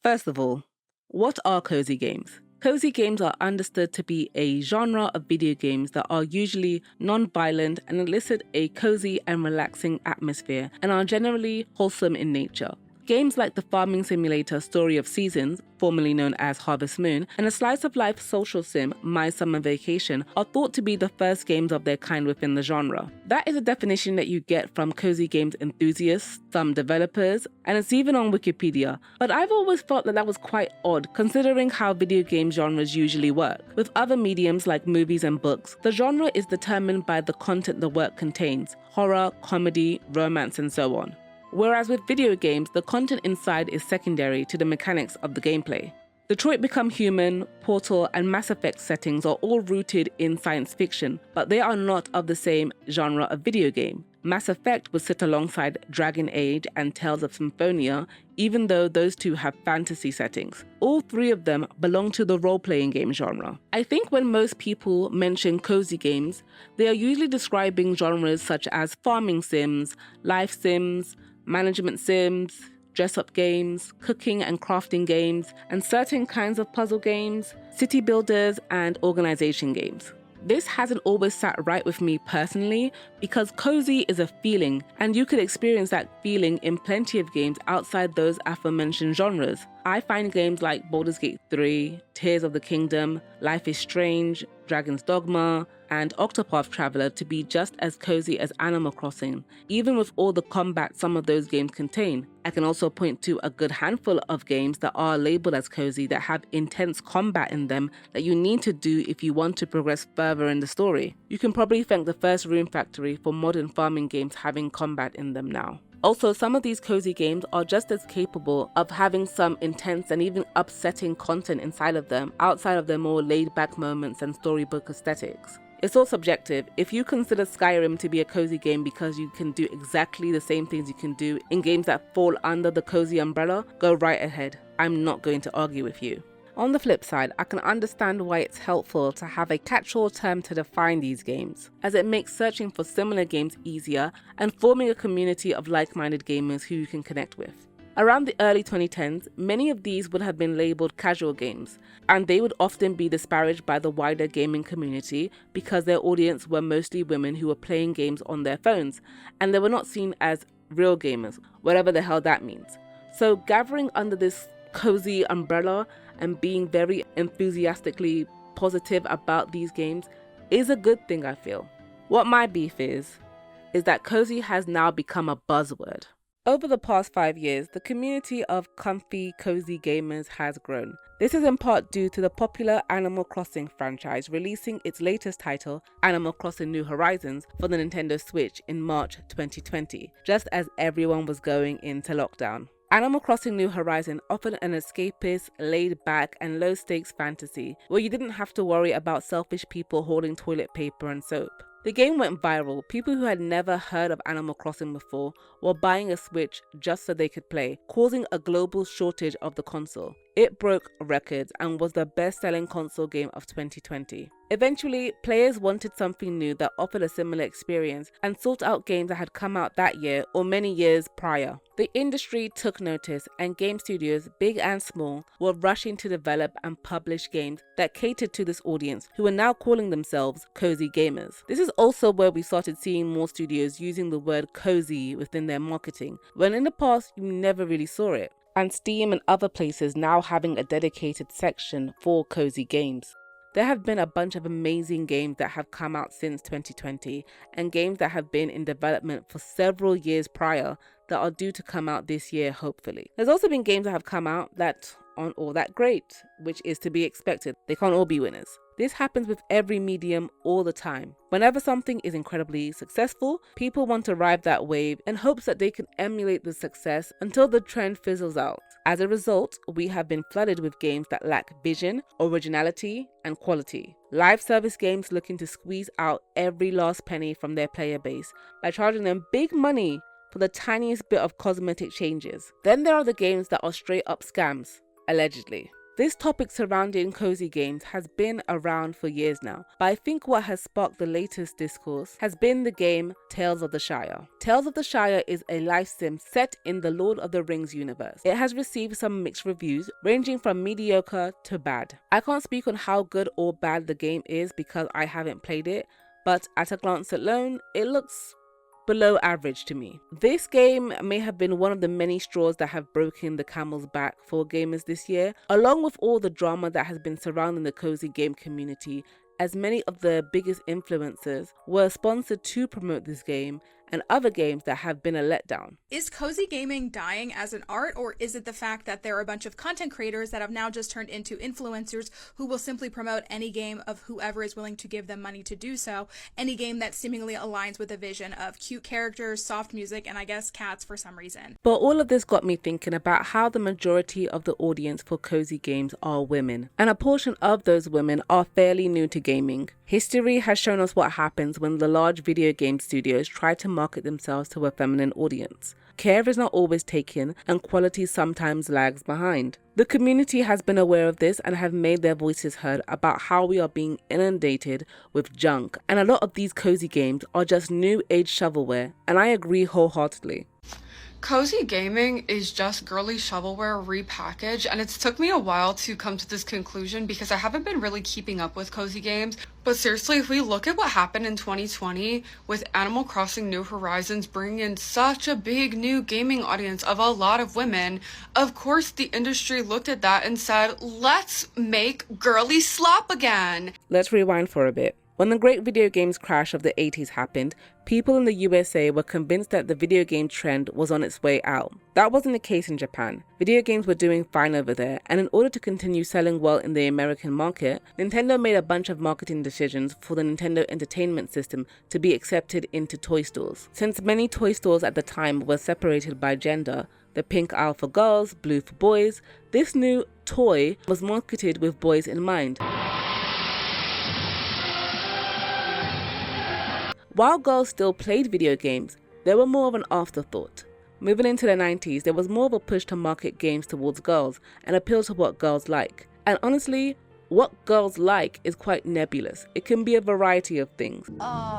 First of all, what are cozy games? Cozy games are understood to be a genre of video games that are usually non-violent and elicit a cozy and relaxing atmosphere and are generally wholesome in nature. Games like the farming simulator Story of Seasons, formerly known as Harvest Moon, and a slice of life social sim, My Summer Vacation, are thought to be the first games of their kind within the genre. That is a definition that you get from cozy games enthusiasts, some developers, and it's even on Wikipedia. But I've always thought that was quite odd, considering how video game genres usually work. With other mediums like movies and books, the genre is determined by the content the work contains: horror, comedy, romance, and so on. Whereas with video games, the content inside is secondary to the mechanics of the gameplay. Detroit Become Human, Portal, and Mass Effect settings are all rooted in science fiction, but they are not of the same genre of video game. Mass Effect would sit alongside Dragon Age and Tales of Symphonia, even though those two have fantasy settings. All three of them belong to the role-playing game genre. I think when most people mention cozy games, they are usually describing genres such as farming sims, life sims, management sims, dress-up games, cooking and crafting games, and certain kinds of puzzle games, city builders, and organization games. This hasn't always sat right with me personally because cozy is a feeling, and you could experience that feeling in plenty of games outside those aforementioned genres. I find games like Baldur's Gate 3, Tears of the Kingdom, Life is Strange, Dragon's Dogma, and Octopath Traveler to be just as cozy as Animal Crossing, even with all the combat some of those games contain. I can also point to a good handful of games that are labeled as cozy that have intense combat in them that you need to do if you want to progress further in the story. You can probably thank the first Rune Factory for modern farming games having combat in them now. Also, some of these cozy games are just as capable of having some intense and even upsetting content inside of them, outside of their more laid-back moments and storybook aesthetics. It's all subjective. If you consider Skyrim to be a cozy game because you can do exactly the same things you can do in games that fall under the cozy umbrella, go right ahead. I'm not going to argue with you. On the flip side, I can understand why it's helpful to have a catch-all term to define these games, as it makes searching for similar games easier and forming a community of like-minded gamers who you can connect with. Around the early 2010s, many of these would have been labeled casual games, and they would often be disparaged by the wider gaming community because their audience were mostly women who were playing games on their phones, and they were not seen as real gamers, whatever the hell that means. So gathering under this cozy umbrella and being very enthusiastically positive about these games is a good thing, I feel. What my beef is that cozy has now become a buzzword. Over the past 5 years, the community of comfy, cozy gamers has grown. This is in part due to the popular Animal Crossing franchise releasing its latest title, Animal Crossing New Horizons, for the Nintendo Switch in March 2020, just as everyone was going into lockdown. Animal Crossing New Horizons offered an escapist, laid-back, and low-stakes fantasy where you didn't have to worry about selfish people hoarding toilet paper and soap. The game went viral. People who had never heard of Animal Crossing before were buying a Switch just so they could play, causing a global shortage of the console. It broke records and was the best-selling console game of 2020. Eventually, players wanted something new that offered a similar experience and sought out games that had come out that year or many years prior. The industry took notice, and game studios, big and small, were rushing to develop and publish games that catered to this audience, who are now calling themselves cozy gamers. This is also where we started seeing more studios using the word cozy within their marketing, when in the past you never really saw it. And Steam and other places now having a dedicated section for cozy games. There have been a bunch of amazing games that have come out since 2020, and games that have been in development for several years prior that are due to come out this year, hopefully. There's also been games that have come out that aren't all that great, which is to be expected. They can't all be winners. This happens with every medium all the time. Whenever something is incredibly successful, people want to ride that wave in hopes that they can emulate the success until the trend fizzles out. As a result, we have been flooded with games that lack vision, originality, and quality. Live service games looking to squeeze out every last penny from their player base by charging them big money for the tiniest bit of cosmetic changes. Then there are the games that are straight up scams, allegedly. This topic surrounding cozy games has been around for years now, but I think what has sparked the latest discourse has been the game Tales of the Shire. Tales of the Shire is a life sim set in the Lord of the Rings universe. It has received some mixed reviews, ranging from mediocre to bad. I can't speak on how good or bad the game is because I haven't played it, but at a glance alone, it looks below average to me. This game may have been one of the many straws that have broken the camel's back for gamers this year, along with all the drama that has been surrounding the cozy game community, as many of the biggest influencers were sponsored to promote this game and other games that have been a letdown. Is cozy gaming dying as an art, or is it the fact that there are a bunch of content creators that have now just turned into influencers who will simply promote any game of whoever is willing to give them money to do so, any game that seemingly aligns with a vision of cute characters, soft music, and I guess cats for some reason? But all of this got me thinking about how the majority of the audience for cozy games are women, and a portion of those women are fairly new to gaming. History has shown us what happens when the large video game studios try to market themselves to a feminine audience. Care is not always taken, and quality sometimes lags behind. The community has been aware of this and have made their voices heard about how we are being inundated with junk, and a lot of these cozy games are just new age shovelware, and I agree wholeheartedly. Cozy gaming is just girly shovelware repackaged, and it's took me a while to come to this conclusion because I haven't been really keeping up with cozy games. But seriously, if we look at what happened in 2020 with Animal Crossing New Horizons bringing in such a big new gaming audience of a lot of women, of course the industry looked at that and said, let's make girly slop again. Let's rewind for a bit. When the great video games crash of the 80s happened, people in the USA were convinced that the video game trend was on its way out. That wasn't the case in Japan. Video games were doing fine over there, and in order to continue selling well in the American market, Nintendo made a bunch of marketing decisions for the Nintendo Entertainment System to be accepted into toy stores. Since many toy stores at the time were separated by gender, the pink aisle for girls, blue for boys, this new toy was marketed with boys in mind. While girls still played video games, they were more of an afterthought. Moving into the 90s, there was more of a push to market games towards girls and appeal to what girls like. And honestly, what girls like is quite nebulous. It can be a variety of things.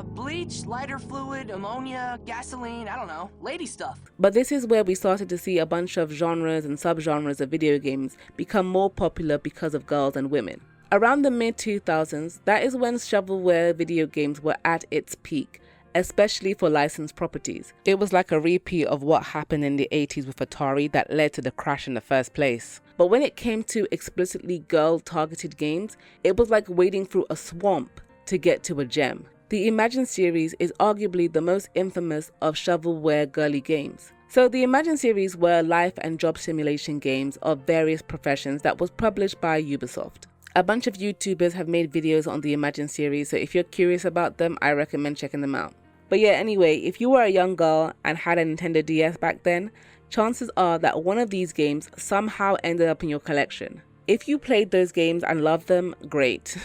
Bleach, lighter fluid, ammonia, gasoline, I don't know, lady stuff. But this is where we started to see a bunch of genres and subgenres of video games become more popular because of girls and women. Around the mid-2000s, that is when shovelware video games were at its peak, especially for licensed properties. It was like a repeat of what happened in the 80s with Atari that led to the crash in the first place. But when it came to explicitly girl-targeted games, it was like wading through a swamp to get to a gem. The Imagine series is arguably the most infamous of shovelware girly games. So the Imagine series were life and job simulation games of various professions that was published by Ubisoft. A bunch of YouTubers have made videos on the Imagine series, so if you're curious about them, I recommend checking them out. But yeah, anyway, if you were a young girl and had a Nintendo DS back then, chances are that one of these games somehow ended up in your collection. If you played those games and loved them, great.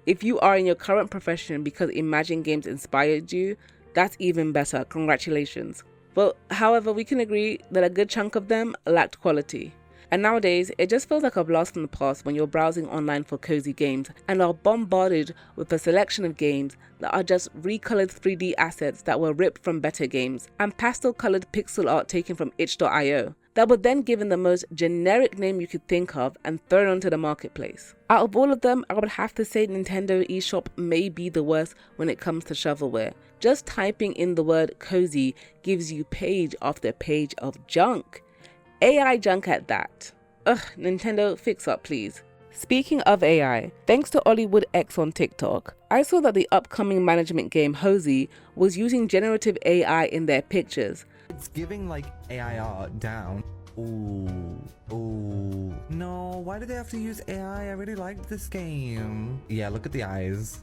If you are in your current profession because Imagine games inspired you, that's even better, congratulations. But however, we can agree that a good chunk of them lacked quality. And nowadays, it just feels like a blast from the past when you're browsing online for cozy games and are bombarded with a selection of games that are just recolored 3D assets that were ripped from better games and pastel-colored pixel art taken from itch.io that were then given the most generic name you could think of and thrown onto the marketplace. Out of all of them, I would have to say Nintendo eShop may be the worst when it comes to shovelware. Just typing in the word cozy gives you page after page of junk. AI junk at that. Ugh, Nintendo, fix up please. Speaking of AI, thanks to Hollywood X on TikTok, I saw that the upcoming management game Hosey was using generative AI in their pictures. It's giving like AI art down. Ooh. No, why do they have to use AI? I really liked this game. Yeah, look at the eyes.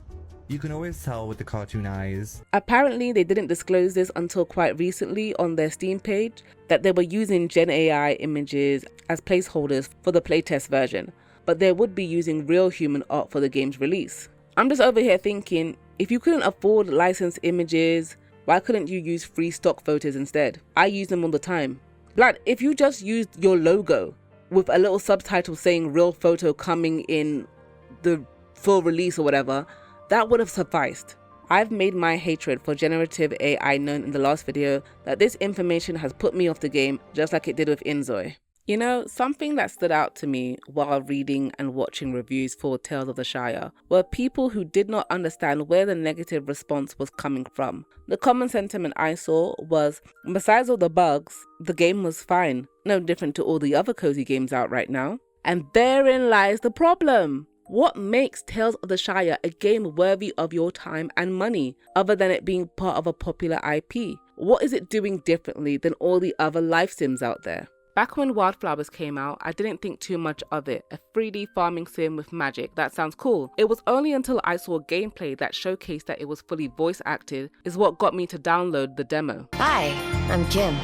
You can always tell with the cartoon eyes. Apparently, they didn't disclose this until quite recently on their Steam page, that they were using Gen AI images as placeholders for the playtest version, but they would be using real human art for the game's release. I'm just over here thinking, if you couldn't afford licensed images, why couldn't you use free stock photos instead? I use them all the time. Blood, if you just used your logo with a little subtitle saying real photo coming in the full release or whatever, that would have sufficed. I've made my hatred for generative AI known in the last video that this information has put me off the game just like it did with Inzoi. You know, something that stood out to me while reading and watching reviews for Tales of the Shire were people who did not understand where the negative response was coming from. The common sentiment I saw was, besides all the bugs, the game was fine, no different to all the other cozy games out right now. And therein lies the problem. What makes Tales of the Shire a game worthy of your time and money, other than it being part of a popular IP? What is it doing differently than all the other life sims out there? Back when Wildflowers came out, I didn't think too much of it. A 3D farming sim with magic, that sounds cool. It was only until I saw gameplay that showcased that it was fully voice acted is what got me to download the demo. Hi, I'm Kim.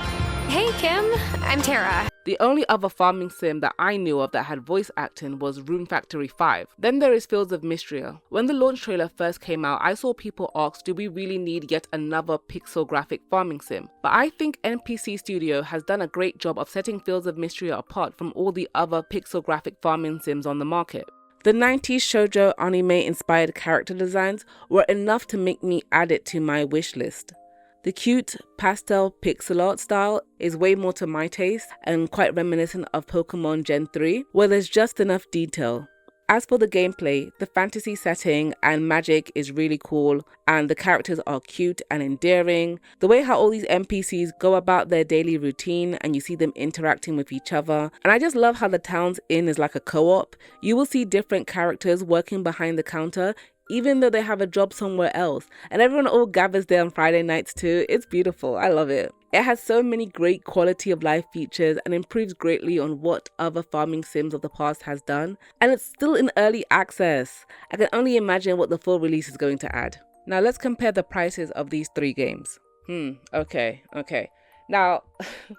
Hey Kim, I'm Tara. The only other farming sim that I knew of that had voice acting was Rune Factory 5. Then there is Fields of Mystria. When the launch trailer first came out, I saw people ask, do we really need yet another pixel graphic farming sim? But I think NPC Studio has done a great job of setting Fields of Mystria apart from all the other pixel graphic farming sims on the market. The 90s shoujo anime inspired character designs were enough to make me add it to my wish list. The cute pastel pixel art style is way more to my taste and quite reminiscent of Pokemon Gen 3, where there's just enough detail. As for the gameplay, the fantasy setting and magic is really cool, and the characters are cute and endearing. The way how all these NPCs go about their daily routine and you see them interacting with each other. And I just love how the town's inn is like a co-op. You will see different characters working behind the counter, even though they have a job somewhere else, and everyone all gathers there on Friday nights too. It's beautiful. I love it. It has so many great quality of life features and improves greatly on what other farming sims of the past has done, and it's still in early access. I can only imagine what the full release is going to add. Now let's compare the prices of these three games. Okay. Now,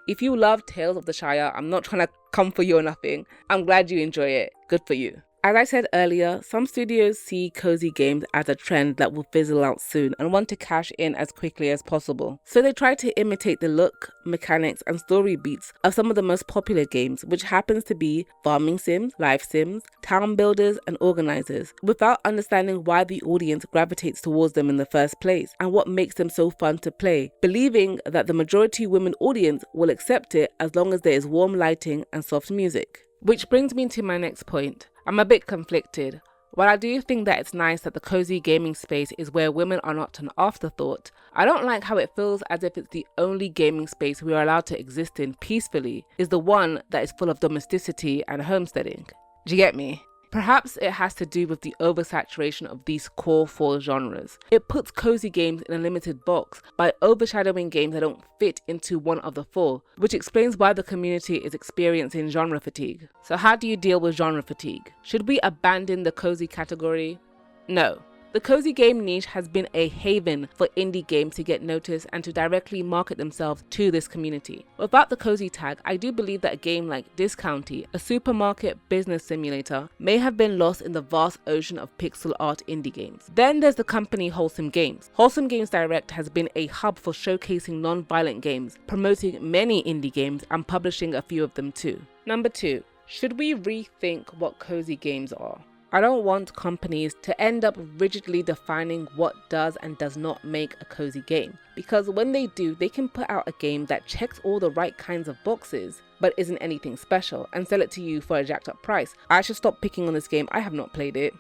if you love Tales of the Shire, I'm not trying to come for you or nothing. I'm glad you enjoy it. Good for you. As I said earlier, some studios see cozy games as a trend that will fizzle out soon and want to cash in as quickly as possible. So they try to imitate the look, mechanics, and story beats of some of the most popular games, which happens to be farming sims, life sims, town builders, and organizers, without understanding why the audience gravitates towards them in the first place and what makes them so fun to play, believing that the majority women audience will accept it as long as there is warm lighting and soft music. Which brings me to my next point. I'm a bit conflicted. While I do think that it's nice that the cozy gaming space is where women are not an afterthought, I don't like how it feels as if it's the only gaming space we are allowed to exist in peacefully is the one that is full of domesticity and homesteading. Do you get me? Perhaps it has to do with the oversaturation of these core four genres. It puts cozy games in a limited box by overshadowing games that don't fit into one of the four, which explains why the community is experiencing genre fatigue. So how do you deal with genre fatigue? Should we abandon the cozy category? No. The cozy game niche has been a haven for indie games to get noticed and to directly market themselves to this community. Without the cozy tag, I do believe that a game like Discounty, a supermarket business simulator, may have been lost in the vast ocean of pixel art indie games. Then there's the company Wholesome Games. Wholesome Games Direct has been a hub for showcasing non-violent games, promoting many indie games and publishing a few of them too. Number 2. Should we rethink what cozy games are? I don't want companies to end up rigidly defining what does and does not make a cozy game, because when they do, they can put out a game that checks all the right kinds of boxes but isn't anything special and sell it to you for a jacked up price. I should stop picking on this game. I have not played it.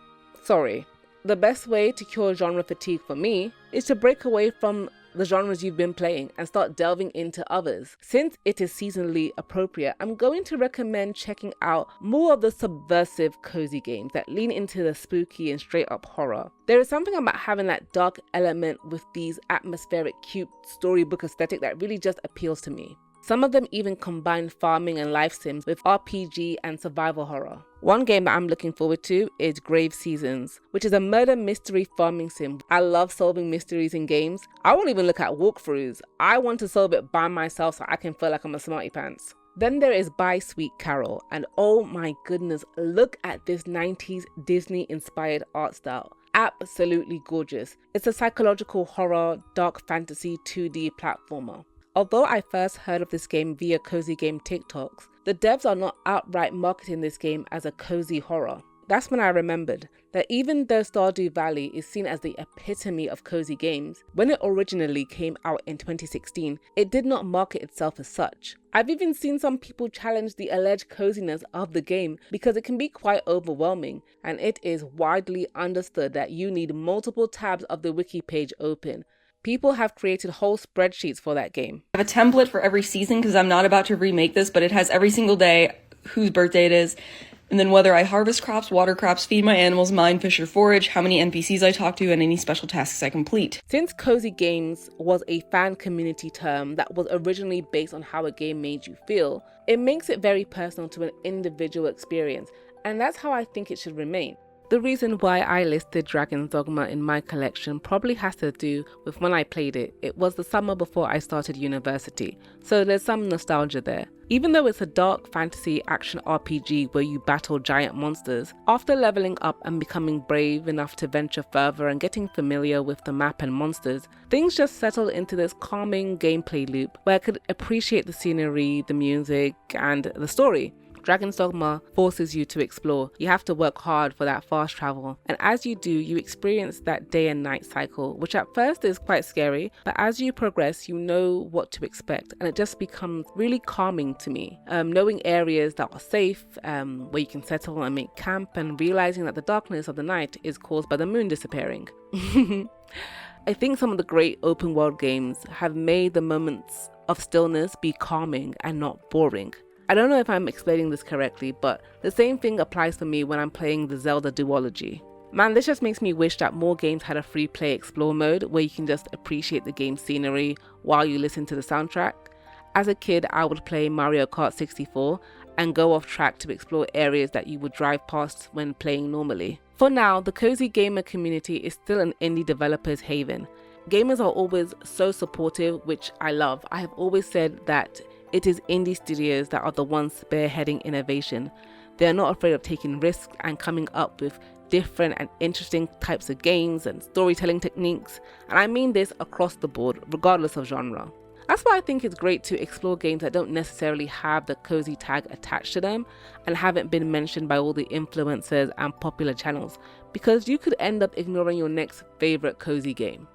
Sorry. The best way to cure genre fatigue for me is to break away from the genres you've been playing and start delving into others. Since it is seasonally appropriate, I'm going to recommend checking out more of the subversive cozy games that lean into the spooky and straight up horror. There is something about having that dark element with these atmospheric, cute storybook aesthetic that really just appeals to me. Some of them even combine farming and life sims with RPG and survival horror. One game that I'm looking forward to is Grave Seasons, which is a murder mystery farming sim. I love solving mysteries in games. I won't even look at walkthroughs. I want to solve it by myself so I can feel like I'm a smarty pants. Then there is Bye Sweet Carol, and oh my goodness, look at this 90s Disney inspired art style. Absolutely gorgeous. It's a psychological horror, dark fantasy 2D platformer. Although I first heard of this game via Cosy Game TikToks, the devs are not outright marketing this game as a cozy horror. That's when I remembered that even though Stardew Valley is seen as the epitome of cozy games, when it originally came out in 2016, it did not market itself as such. I've even seen some people challenge the alleged coziness of the game because it can be quite overwhelming, and it is widely understood that you need multiple tabs of the wiki page open. People have created whole spreadsheets for that game. I have a template for every season because I'm not about to remake this, but it has every single day, whose birthday it is, and then whether I harvest crops, water crops, feed my animals, mine, fish, or forage, how many NPCs I talk to, and any special tasks I complete. Since Cosy Games was a fan community term that was originally based on how a game made you feel, it makes it very personal to an individual experience, and that's how I think it should remain. The reason why I listed Dragon's Dogma in my collection probably has to do with when I played it. It was the summer before I started university, so there's some nostalgia there. Even though it's a dark fantasy action RPG where you battle giant monsters, after leveling up and becoming brave enough to venture further and getting familiar with the map and monsters, things just settled into this calming gameplay loop where I could appreciate the scenery, the music, and the story. Dragon's Dogma forces you to explore. You have to work hard for that fast travel, and as you do, you experience that day and night cycle, which at first is quite scary, but as you progress, you know what to expect, and it just becomes really calming to me. Knowing areas that are safe, where you can settle and make camp, and realizing that the darkness of the night is caused by the moon disappearing. I think some of the great open world games have made the moments of stillness be calming and not boring. I don't know if I'm explaining this correctly, but the same thing applies for me when I'm playing the Zelda duology. Man, this just makes me wish that more games had a free play explore mode where you can just appreciate the game's scenery while you listen to the soundtrack. As a kid, I would play Mario Kart 64 and go off track to explore areas that you would drive past when playing normally. For now, the cozy gamer community is still an indie developer's haven. Gamers are always so supportive, which I love. I have always said that it is indie studios that are the ones spearheading innovation. They are not afraid of taking risks and coming up with different and interesting types of games and storytelling techniques. And I mean this across the board, regardless of genre. That's why I think it's great to explore games that don't necessarily have the cozy tag attached to them and haven't been mentioned by all the influencers and popular channels, because you could end up ignoring your next favorite cozy game.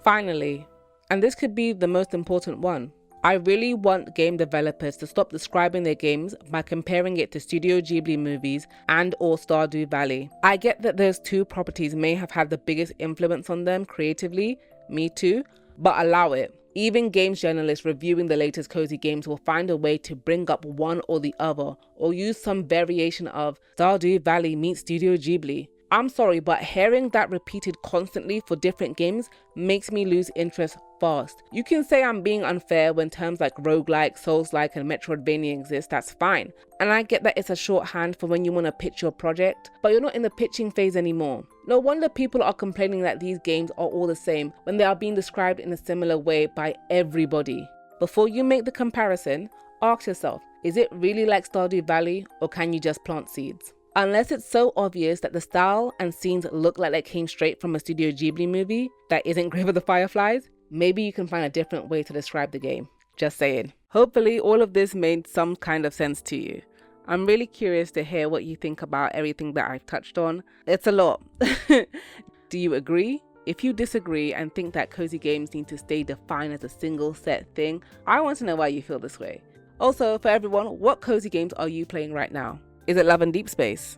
Finally, and this could be the most important one, I really want game developers to stop describing their games by comparing it to Studio Ghibli movies and or Stardew Valley. I get that those two properties may have had the biggest influence on them creatively, me too, but allow it. Even games journalists reviewing the latest cozy games will find a way to bring up one or the other, or use some variation of Stardew Valley meets Studio Ghibli. I'm sorry, but hearing that repeated constantly for different games makes me lose interest fast. You can say I'm being unfair when terms like roguelike, souls-like, and Metroidvania exist, that's fine. And I get that it's a shorthand for when you want to pitch your project, but you're not in the pitching phase anymore. No wonder people are complaining that these games are all the same when they are being described in a similar way by everybody. Before you make the comparison, ask yourself, is it really like Stardew Valley, or can you just plant seeds? Unless it's so obvious that the style and scenes look like they came straight from a Studio Ghibli movie that isn't Grave of the Fireflies, maybe you can find a different way to describe the game. Just saying. Hopefully all of this made some kind of sense to you. I'm really curious to hear what you think about everything that I've touched on. It's a lot. Do you agree? If you disagree and think that cozy games need to stay defined as a single set thing, I want to know why you feel this way. Also, for everyone, what cozy games are you playing right now? Is it Love and Deep Space?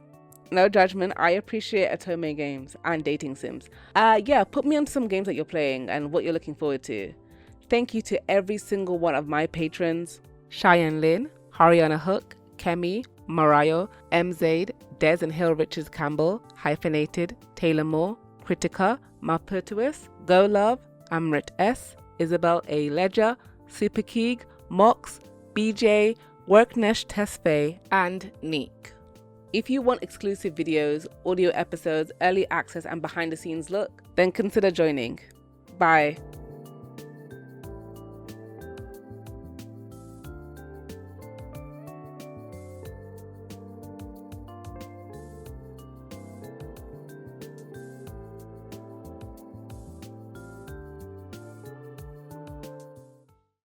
No judgment, I appreciate Atome games and dating sims. Yeah, put me on some games that you're playing and what you're looking forward to. Thank you to every single one of my patrons: Cheyenne Lynn, Hariana Hook, Kemi, Mariah, M. Zaid, Des and Hill Richards Campbell, Hyphenated, Taylor Moore, Critica, Malpertuous, Go Love, Amrit S, Isabel A. Ledger, Super Keeg, Mox, BJ, Worknesh Tesfaye, and Neek. If you want exclusive videos, audio episodes, early access, and behind the scenes look, then consider joining. Bye.